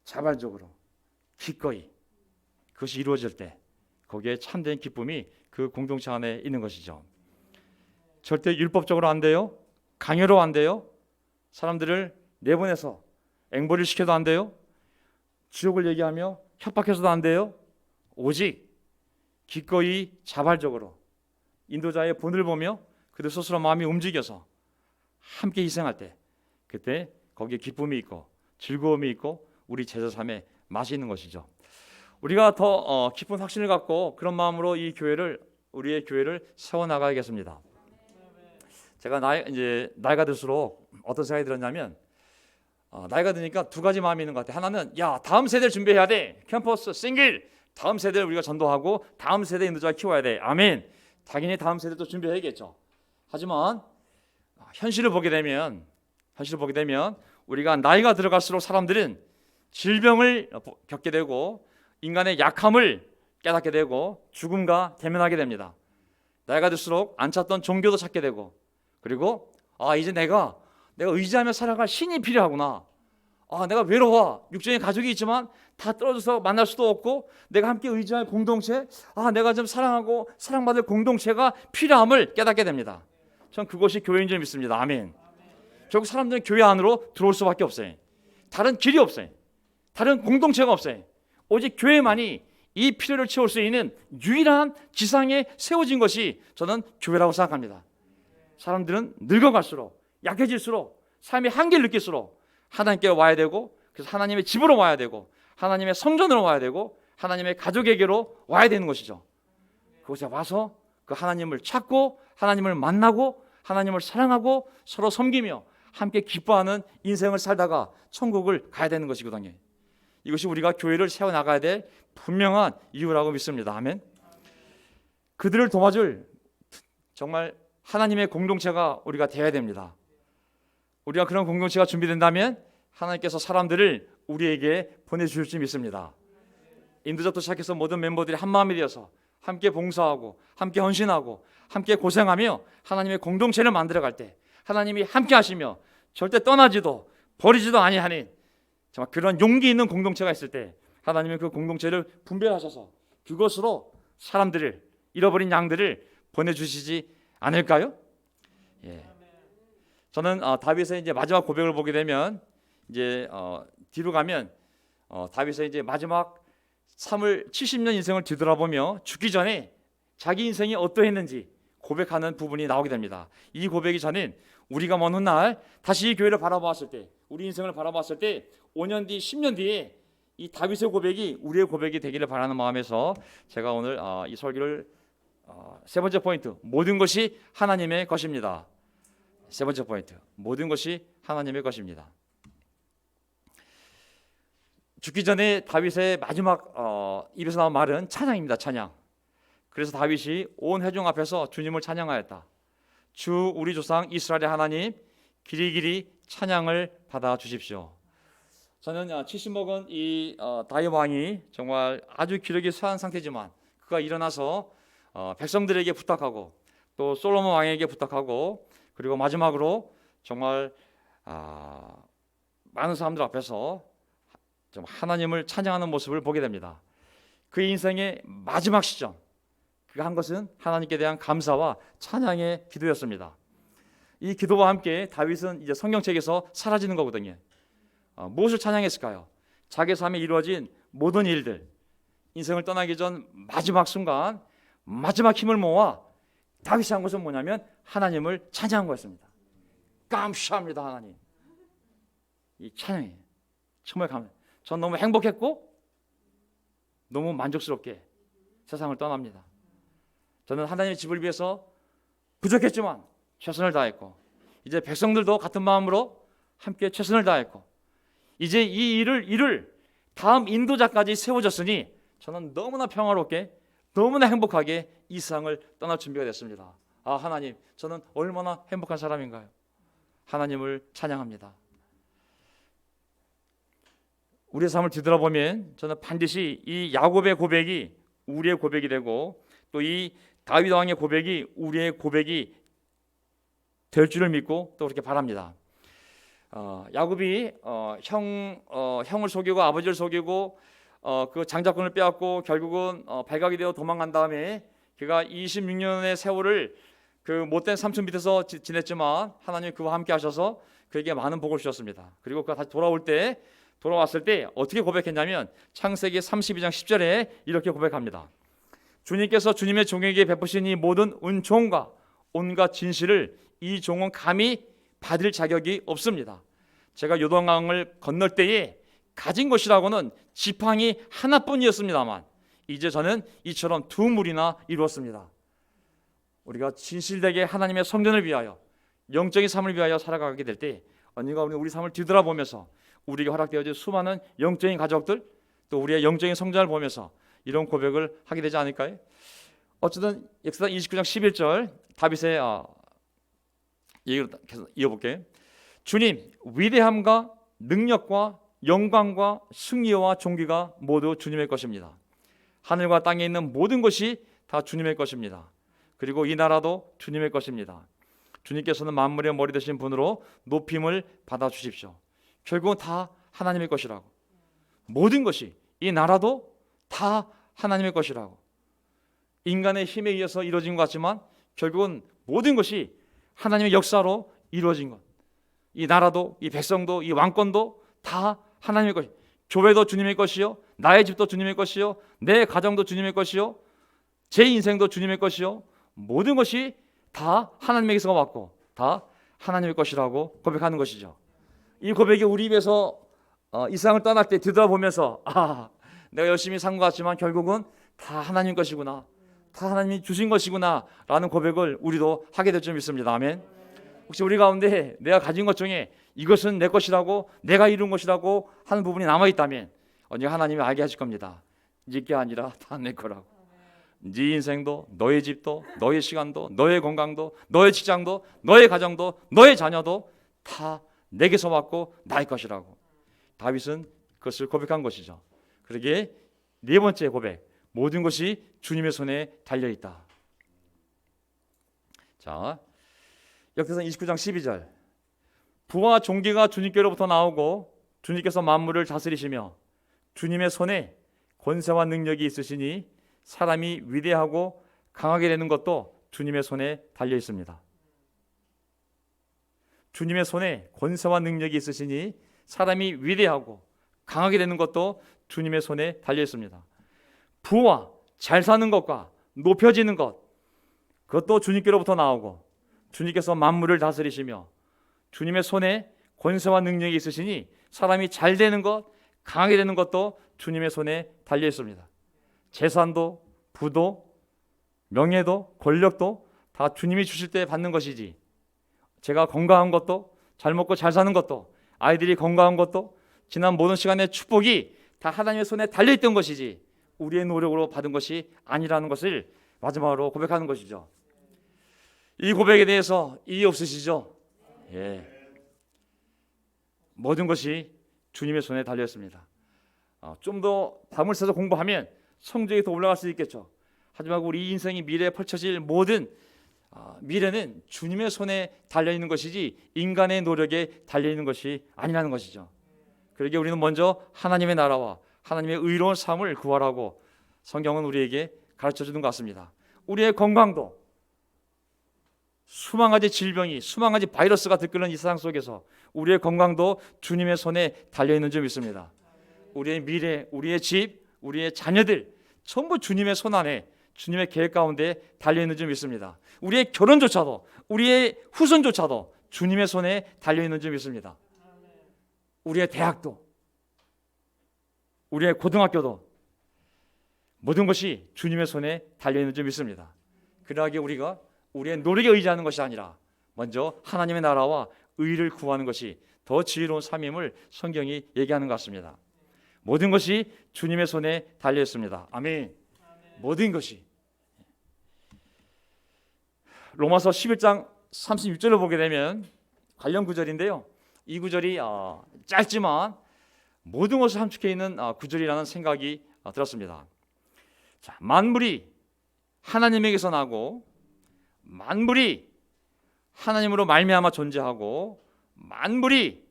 자발적으로 기꺼이 그것이 이루어질 때 거기에 참된 기쁨이 그 공동체 안에 있는 것이죠. 절대 율법적으로 안 돼요. 강요로 안 돼요. 사람들을 내보내서 앵벌이를 시켜도 안 돼요. 지옥을 얘기하며 협박해서도 안 돼요. 오직 기꺼이 자발적으로 인도자의 본을 보며 그들 스스로 마음이 움직여서 함께 희생할 때 그때 거기에 기쁨이 있고 즐거움이 있고 우리 제자 삶에 맛이 있는 것이죠. 우리가 더 깊은 확신을 갖고 그런 마음으로 우리의 교회를 세워나가야겠습니다. 제가 나이가 들수록 어떤 생각이 들었냐면, 나이가 드니까 두 가지 마음이 있는 것 같아요. 하나는 다음 세대를 준비해야 돼. 캠퍼스 싱글 다음 세대를 우리가 전도하고 다음 세대 인도자 키워야 돼. 아멘. 당연히 다음 세대도 준비해야겠죠. 하지만 현실을 보게 되면 우리가 나이가 들어갈수록 사람들은 질병을 겪게 되고 인간의 약함을 깨닫게 되고 죽음과 대면하게 됩니다. 나이가 들수록 안 찾던 종교도 찾게 되고, 그리고 이제 내가 의지하며 살아갈 신이 필요하구나. 내가 외로워. 육적인 가족이 있지만 다 떨어져서 만날 수도 없고 내가 함께 의지할 공동체, 내가 좀 사랑하고 사랑받을 공동체가 필요함을 깨닫게 됩니다. 전 그것이 교회인 줄 믿습니다. 아멘. 결국 사람들은 교회 안으로 들어올 수밖에 없어요. 다른 길이 없어요. 다른 공동체가 없어요. 오직 교회만이 이 필요를 채울 수 있는 유일한 지상에 세워진 것이 저는 교회라고 생각합니다. 사람들은 늙어갈수록 약해질수록 삶의 한계를 느낄수록 하나님께 와야 되고, 그래서 하나님의 집으로 와야 되고 하나님의 성전으로 와야 되고 하나님의 가족에게로 와야 되는 것이죠. 그곳에 와서 그 하나님을 찾고 하나님을 만나고 하나님을 사랑하고 서로 섬기며 함께 기뻐하는 인생을 살다가 천국을 가야 되는 것이거든요. 이것이 우리가 교회를 세워나가야 될 분명한 이유라고 믿습니다. 아멘. 그들을 도와줄 정말 하나님의 공동체가 우리가 되어야 됩니다. 우리가 그런 공동체가 준비된다면 하나님께서 사람들을 우리에게 보내주실 줄 믿습니다. 인도자부터 시작해서 모든 멤버들이 한마음이 되어서 함께 봉사하고 함께 헌신하고 함께 고생하며 하나님의 공동체를 만들어갈 때 하나님이 함께 하시며 절대 떠나지도 버리지도 아니하는 정말 그런 용기 있는 공동체가 있을 때 하나님은 그 공동체를 분별하셔서 그것으로 사람들을, 잃어버린 양들을 보내주시지 않을까요? 예. 저는 다윗의 이제 마지막 고백을 보게 되면 뒤로 가면 다윗의 이제 마지막 70년 인생을 뒤돌아보며 죽기 전에 자기 인생이 어떠했는지 고백하는 부분이 나오게 됩니다. 이 고백이 저는 우리가 먼 훗날 다시 이 교회를 바라보았을 때, 우리 인생을 바라보았을 때 5년 뒤, 10년 뒤에 이 다윗의 고백이 우리의 고백이 되기를 바라는 마음에서 제가 오늘 이 설교를 세 번째 포인트, 모든 것이 하나님의 것입니다. 세 번째 포인트, 모든 것이 하나님의 것입니다. 죽기 전에 다윗의 마지막 입에서 나온 말은 찬양입니다. 찬양. 그래서 다윗이 온 회중 앞에서 주님을 찬양하였다. 주 우리 조상 이스라엘의 하나님, 길이길이 찬양을 받아 주십시오. 저는 70 먹은 이 다윗 왕이 정말 아주 기력이 쇠한 상태지만 그가 일어나서 백성들에게 부탁하고 또 솔로몬 왕에게 부탁하고 그리고 마지막으로 정말 많은 사람들 앞에서 좀 하나님을 찬양하는 모습을 보게 됩니다. 그의 인생의 마지막 시점, 그가 한 것은 하나님께 대한 감사와 찬양의 기도였습니다. 이 기도와 함께 다윗은 이제 성경책에서 사라지는 거거든요. 무엇을 찬양했을까요? 자기 삶에 이루어진 모든 일들, 인생을 떠나기 전 마지막 순간 마지막 힘을 모아 다윗이 한 것은 뭐냐면 하나님을 찬양한 거였습니다. 감사합니다 하나님. 이 찬양이 정말 전 너무 행복했고 너무 만족스럽게 세상을 떠납니다. 저는 하나님의 집을 위해서 부족했지만 최선을 다했고 이제 백성들도 같은 마음으로 함께 최선을 다했고 이제 이 일을 이룰 다음 인도자까지 세워졌으니 저는 너무나 평화롭게 너무나 행복하게 이 세상을 떠날 준비가 됐습니다. 아 하나님, 저는 얼마나 행복한 사람인가요? 하나님을 찬양합니다. 우리의 삶을 뒤돌아보면 저는 반드시 이 야곱의 고백이 우리의 고백이 되고 또 이 다윗 왕의 고백이 우리의 고백이 될 줄을 믿고 또 그렇게 바랍니다. 야곱이 형을 속이고 아버지를 속이고 그 장자권을 빼앗고 결국은 발각이 되어 도망간 다음에 그가 26년의 세월을 그 못된 삼촌 밑에서 지냈지만 하나님이 그와 함께 하셔서 그에게 많은 복을 주셨습니다. 그리고 그가 다시 돌아왔을 때 어떻게 고백했냐면 창세기 32장 10절에 이렇게 고백합니다. 주님께서 주님의 종에게 베푸신 이 모든 은총과 온갖 진실을 이 종은 감히 받을 자격이 없습니다. 제가 요단강을 건널 때에 가진 것이라고는 지팡이 하나뿐이었습니다만 이제 저는 이처럼 두 무리나 이루었습니다. 우리가 진실되게 하나님의 성전을 위하여 영적인 삶을 위하여 살아가게 될 때 언젠가 우리 삶을 뒤돌아보면서 우리에게 허락되어진 수많은 영적인 가족들 또 우리의 영적인 성전을 보면서 이런 고백을 하게 되지 않을까요? 어쨌든 역사상 29장 11절 다윗의 얘기를 계속 이어볼게요. 주님, 위대함과 능력과 영광과 승리와 존귀가 모두 주님의 것입니다. 하늘과 땅에 있는 모든 것이 다 주님의 것입니다. 그리고 이 나라도 주님의 것입니다. 주님께서는 만물의 머리 되신 분으로 높임을 받아주십시오. 결국은 다 하나님의 것이라고. 모든 것이 이 나라도 다 하나님의 것이라고. 인간의 힘에 의해서 이루어진 것 같지만 결국은 모든 것이 하나님의 역사로 이루어진 것. 이 나라도 이 백성도 이 왕권도 다 하나님의 것이. 교회도 주님의 것이요, 나의 집도 주님의 것이요, 내 가정도 주님의 것이요, 제 인생도 주님의 것이요, 모든 것이 다 하나님에게서 왔고 다 하나님의 것이라고 고백하는 것이죠. 이 고백이 우리 입에서 이 세상을 떠날 때 뒤돌아보면서 내가 열심히 산 것 같지만 결국은 다 하나님 것이구나, 다 하나님이 주신 것이구나 라는 고백을 우리도 하게 될 줄 믿습니다. 아멘. 혹시 우리 가운데 내가 가진 것 중에 이것은 내 것이라고 내가 이룬 것이라고 하는 부분이 남아있다면 언제 하나님이 알게 하실 겁니다. 네게 아니라 다 내 거라고. 네 인생도 너의 집도 너의 시간도 너의 건강도 너의 직장도 너의 가정도 너의 자녀도 다 내게서 왔고 나의 것이라고. 다윗은 그것을 고백한 것이죠. 그러기에 네 번째 고백, 모든 것이 주님의 손에 달려있다. 자, 역대상 29장 12절 부와 존귀가 주님께로부터 나오고 주님께서 만물을 다스리시며 주님의 손에 권세와 능력이 있으시니 사람이 위대하고 강하게 되는 것도 주님의 손에 달려 있습니다. 주님의 손에 권세와 능력이 있으시니 사람이 위대하고 강하게 되는 것도 주님의 손에 달려 있습니다. 부와 잘 사는 것과 높여지는 것, 그것도 주님께로부터 나오고 주님께서 만물을 다스리시며 주님의 손에 권세와 능력이 있으시니 사람이 잘 되는 것, 강하게 되는 것도 주님의 손에 달려 있습니다. 재산도 부도 명예도 권력도 다 주님이 주실 때 받는 것이지, 제가 건강한 것도 잘 먹고 잘 사는 것도 아이들이 건강한 것도 지난 모든 시간의 축복이 다 하나님의 손에 달려있던 것이지 우리의 노력으로 받은 것이 아니라는 것을 마지막으로 고백하는 것이죠. 이 고백에 대해서 이해 없으시죠? 예. 모든 것이 주님의 손에 달려있습니다. 좀 더 밤을 새서 공부하면 성적이 더 올라갈 수 있겠죠. 하지만 우리 인생이 미래에 펼쳐질 모든 미래는 주님의 손에 달려있는 것이지 인간의 노력에 달려있는 것이 아니라는 것이죠. 그러기에 우리는 먼저 하나님의 나라와 하나님의 의로운 삶을 구하라고 성경은 우리에게 가르쳐주는 것 같습니다. 우리의 건강도 수만 가지 질병이 수만 가지 바이러스가 들끓는 이 세상 속에서 우리의 건강도 주님의 손에 달려있는 줄 믿습니다. 우리의 미래, 우리의 집, 우리의 자녀들 전부 주님의 손 안에, 주님의 계획 가운데 달려있는 줄 믿습니다. 우리의 결혼조차도, 우리의 후손조차도 주님의 손에 달려있는 줄 믿습니다. 우리의 대학도, 우리의 고등학교도 모든 것이 주님의 손에 달려있는 줄 믿습니다. 그러하기에 우리가 우리의 노력에 의지하는 것이 아니라 먼저 하나님의 나라와 의를 구하는 것이 더 지혜로운 삶임을 성경이 얘기하는 것 같습니다. 모든 것이 주님의 손에 달려있습니다. 아멘. 모든 것이. 로마서 11장 36절을 보게 되면 관련 구절인데요, 이 구절이 짧지만 모든 것을 함축해 있는 구절이라는 생각이 들었습니다. 자, 만물이 하나님에게서 나고 만물이 하나님으로 말미암아 존재하고 만물이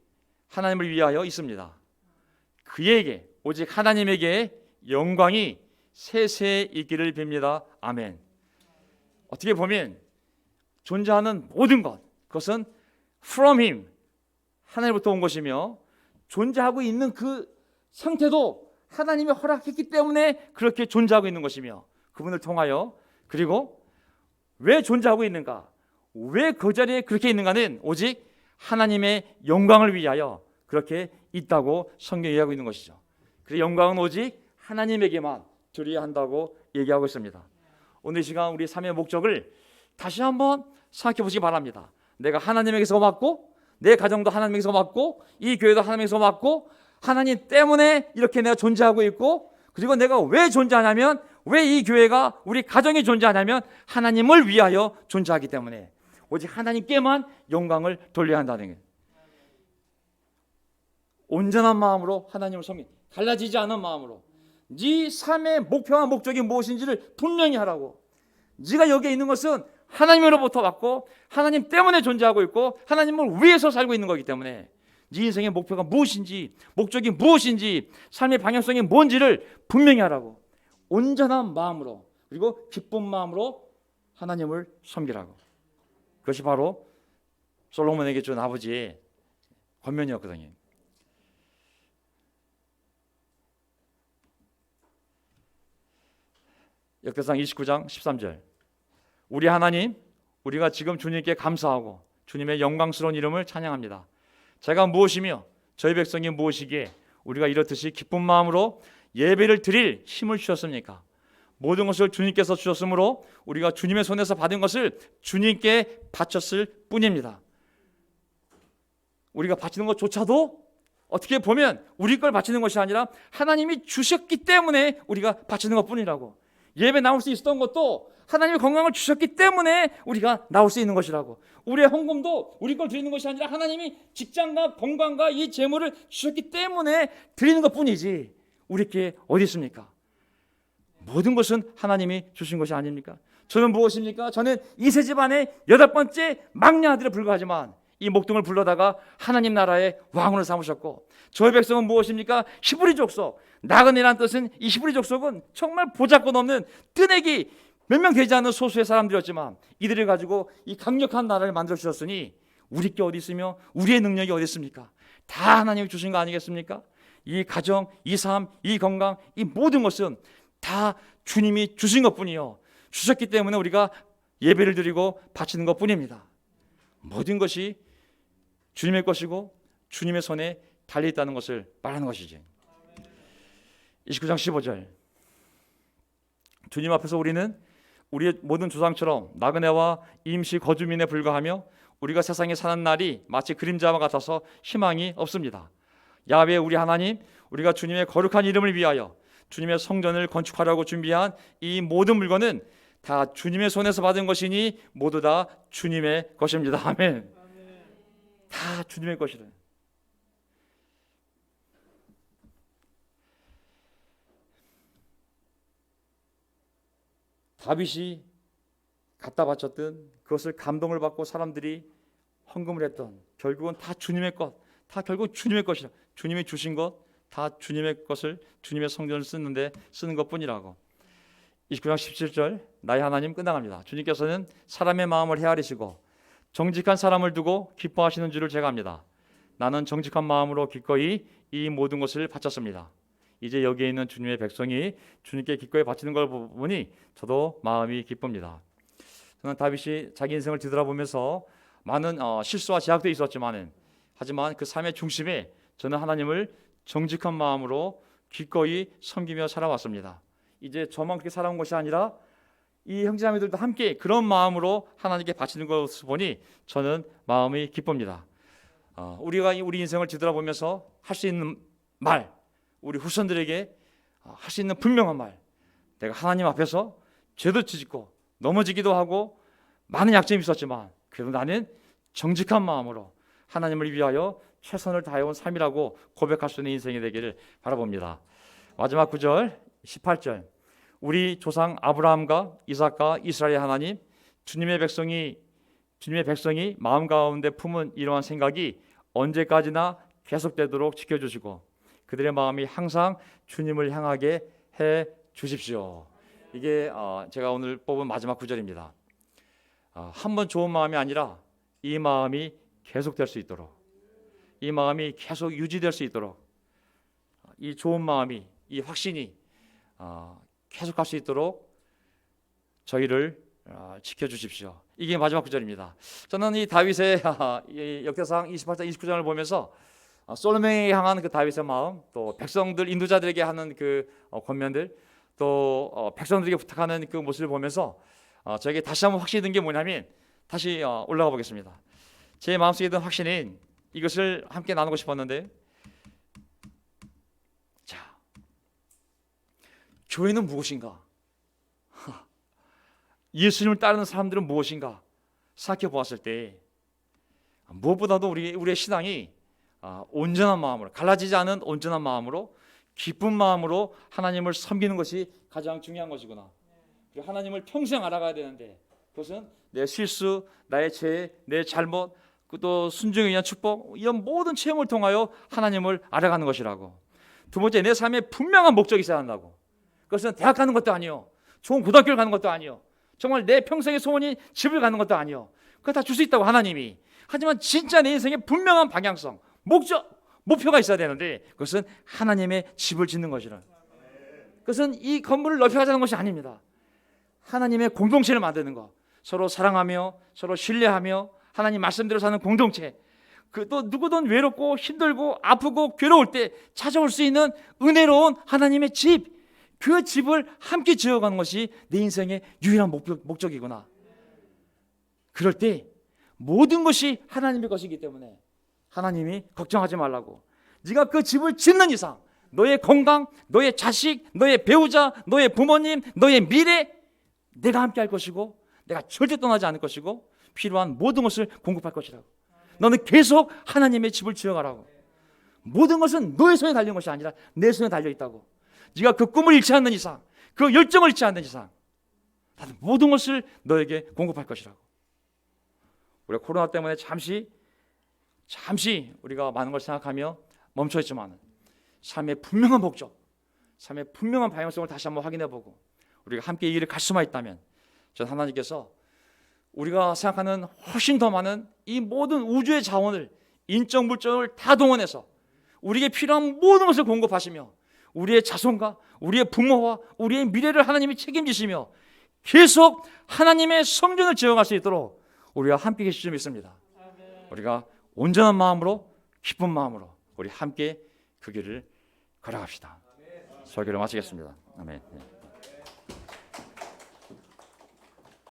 하나님을 위하여 있습니다. 그에게, 오직 하나님에게 영광이 세세에 있기를 빕니다. 아멘. 어떻게 보면 존재하는 모든 것, 그것은 from him, 하나님부터 온 것이며 존재하고 있는 그 상태도 하나님이 허락했기 때문에 그렇게 존재하고 있는 것이며 그분을 통하여, 그리고 왜 존재하고 있는가, 왜 그 자리에 그렇게 있는가는 오직 하나님의 영광을 위하여 그렇게 있다고 성경이 얘기하고 있는 것이죠. 그래서 영광은 오직 하나님에게만 드려야 한다고 얘기하고 있습니다. 오늘 이 시간 우리 삶의 목적을 다시 한번 생각해 보시기 바랍니다. 내가 하나님에게서 받고, 내 가정도 하나님에게서 받고, 이 교회도 하나님에게서 받고, 하나님 때문에 이렇게 내가 존재하고 있고, 그리고 내가 왜 존재하냐면, 왜 이 교회가, 우리 가정이 존재하냐면 하나님을 위하여 존재하기 때문에 오직 하나님께만 영광을 돌려야 한다는 거예요. 온전한 마음으로 하나님을 섬기, 갈라지지 않은 마음으로 네 삶의 목표와 목적이 무엇인지를 분명히 하라고. 네가 여기에 있는 것은 하나님으로부터 왔고 하나님 때문에 존재하고 있고 하나님을 위해서 살고 있는 거기 때문에 네 인생의 목표가 무엇인지, 목적이 무엇인지, 삶의 방향성이 뭔지를 분명히 하라고. 온전한 마음으로, 그리고 기쁜 마음으로 하나님을 섬기라고. 그것이 바로 솔로몬에게 준 아버지의 권면이었거든요. 역대상 29장 13절, 우리 하나님, 우리가 지금 주님께 감사하고 주님의 영광스러운 이름을 찬양합니다. 제가 무엇이며 저희 백성이 무엇이기에 우리가 이렇듯이 기쁜 마음으로 예배를 드릴 힘을 주셨습니까? 모든 것을 주님께서 주셨으므로 우리가 주님의 손에서 받은 것을 주님께 바쳤을 뿐입니다. 우리가 바치는 것조차도 어떻게 보면 우리 걸 바치는 것이 아니라 하나님이 주셨기 때문에 우리가 바치는 것뿐이라고. 예배 나올 수 있었던 것도 하나님이 건강을 주셨기 때문에 우리가 나올 수 있는 것이라고. 우리의 헌금도 우리 걸 드리는 것이 아니라 하나님이 직장과 건강과 이 재물을 주셨기 때문에 드리는 것뿐이지 우리께 어디 있습니까? 모든 것은 하나님이 주신 것이 아닙니까? 저는 무엇입니까? 저는 이세 집안의 8번째 막내 아들에 불과하지만 이 목동을 불러다가 하나님 나라의 왕으로 삼으셨고, 저의 백성은 무엇입니까? 히브리 족속. 나그네란 뜻은, 이 히브리 족속은 정말 보잘것없는 뜨내기 몇 명 되지 않는 소수의 사람들이었지만 이들을 가지고 이 강력한 나라를 만들어 주셨으니 우리 게 어디 있으며 우리의 능력이 어디 있습니까? 다 하나님이 주신 거 아니겠습니까? 이 가정, 이 삶, 이 건강, 이 모든 것은 다 주님이 주신 것뿐이요, 주셨기 때문에 우리가 예배를 드리고 바치는 것뿐입니다. 모든 것이 주님의 것이고 주님의 손에 달려있다는 것을 말하는 것이지. 29장 15절, 주님 앞에서 우리는 우리의 모든 조상처럼 나그네와 임시 거주민에 불과하며 우리가 세상에 사는 날이 마치 그림자와 같아서 희망이 없습니다. 야훼 우리 하나님, 우리가 주님의 거룩한 이름을 위하여 주님의 성전을 건축하려고 준비한 이 모든 물건은 다 주님의 손에서 받은 것이니 모두 다 주님의 것입니다. 아멘. 다 주님의 것이래. 다윗이 갖다 바쳤던 그것을 감동을 받고 사람들이 헌금을 했던, 결국은 다 주님의 것, 다 결국 주님의 것이라. 주님이 주신 것 다 주님의 것을 주님의 성전을 쓰는 것뿐이라고. 29장 17절, 나의 하나님 끝나갑니다. 주님께서는 사람의 마음을 헤아리시고 정직한 사람을 두고 기뻐하시는 줄을 제가 압니다. 나는 정직한 마음으로 기꺼이 이 모든 것을 바쳤습니다. 이제 여기에 있는 주님의 백성이 주님께 기꺼이 바치는 걸 보니 저도 마음이 기쁩니다. 저는 다윗이 자기 인생을 뒤돌아보면서 많은 실수와 제약도 있었지만 하지만 그 삶의 중심에 저는 하나님을 정직한 마음으로 기꺼이 섬기며 살아왔습니다. 이제 저만 그렇게 살아온 것이 아니라 이 형제자매들도 함께 그런 마음으로 하나님께 바치는 것을 보니 저는 마음이 기쁩니다. 우리가 우리 인생을 뒤돌아보면서 할 수 있는 말, 우리 후손들에게 할 수 있는 분명한 말, 내가 하나님 앞에서 죄도 짓고 넘어지기도 하고 많은 약점이 있었지만 그래도 나는 정직한 마음으로 하나님을 위하여 최선을 다해온 삶이라고 고백할 수 있는 인생이 되기를 바라봅니다. 마지막 9절 18절, 우리 조상 아브라함과 이삭과 이스라엘의 하나님, 주님의 백성이 마음 가운데 품은 이러한 생각이 언제까지나 계속되도록 지켜주시고 그들의 마음이 항상 주님을 향하게 해 주십시오. 이게 제가 오늘 뽑은 마지막 구절입니다. 한 번 좋은 마음이 아니라 이 마음이 계속될 수 있도록, 이 마음이 계속 유지될 수 있도록, 이 좋은 마음이, 이 확신이 계속할 수 있도록 저희를 지켜주십시오. 이게 마지막 구절입니다. 저는 이 다윗의 역대상 28장 29장을 보면서 솔로몬에게 향한 그 다윗의 마음, 또 백성들 인도자들에게 하는 그 권면들, 또 백성들에게 부탁하는 그 모습을 보면서 저에게 다시 한번 확신이 든 게 뭐냐면, 다시 올라가 보겠습니다. 제 마음속에 든 확신은 이것을 함께 나누고 싶었는데, 자, 교회는 무엇인가? 예수님을 따르는 사람들은 무엇인가? 생각해 보았을 때 무엇보다도 우리의 신앙이 온전한 마음으로, 갈라지지 않은 온전한 마음으로, 기쁜 마음으로 하나님을 섬기는 것이 가장 중요한 것이구나. 그리고 하나님을 평생 알아가야 되는데 그것은 내 실수, 나의 죄, 내 잘못, 또 순종에 의한 축복, 이런 모든 체험을 통하여 하나님을 알아가는 것이라고. 두 번째, 내 삶에 분명한 목적이 있어야 한다고. 그것은 대학 가는 것도 아니요, 좋은 고등학교를 가는 것도 아니요, 정말 내 평생의 소원이 집을 가는 것도 아니요, 그거 다 줄 수 있다고 하나님이. 하지만 진짜 내 인생에 분명한 방향성, 목표가 있어야 되는데 그것은 하나님의 집을 짓는 것이라. 그것은 이 건물을 넓혀가자는 것이 아닙니다. 하나님의 공동체를 만드는 것, 서로 사랑하며 서로 신뢰하며 하나님 말씀대로 사는 공동체, 또 누구든 외롭고 힘들고 아프고 괴로울 때 찾아올 수 있는 은혜로운 하나님의 집, 그 집을 함께 지어가는 것이 내 인생의 유일한 목적이구나. 그럴 때 모든 것이 하나님의 것이기 때문에 하나님이 걱정하지 말라고. 네가 그 집을 짓는 이상 너의 건강, 너의 자식, 너의 배우자, 너의 부모님, 너의 미래, 내가 함께 할 것이고 내가 절대 떠나지 않을 것이고 필요한 모든 것을 공급할 것이라고. 너는 계속 하나님의 집을 지어가라고. 모든 것은 너의 손에 달린 것이 아니라 내 손에 달려있다고. 네가 그 꿈을 잃지 않는 이상, 그 열정을 잃지 않는 이상 나는 모든 것을 너에게 공급할 것이라고. 우리가 코로나 때문에 잠시 우리가 많은 걸 생각하며 멈춰있지만 삶의 분명한 목적, 삶의 분명한 방향성을 다시 한번 확인해보고 우리가 함께 이 길을 갈 수만 있다면 저는 하나님께서 우리가 생각하는 훨씬 더 많은 이 모든 우주의 자원을, 인적 물적을 다 동원해서 우리에게 필요한 모든 것을 공급하시며 우리의 자손과 우리의 부모와 우리의 미래를 하나님이 책임지시며 계속 하나님의 성전을 지어갈 수 있도록 우리가 함께 계실 줄 믿습니다. 우리가 온전한 마음으로, 기쁜 마음으로 우리 함께 그 길을 걸어갑시다. 설교를 마치겠습니다. 아멘.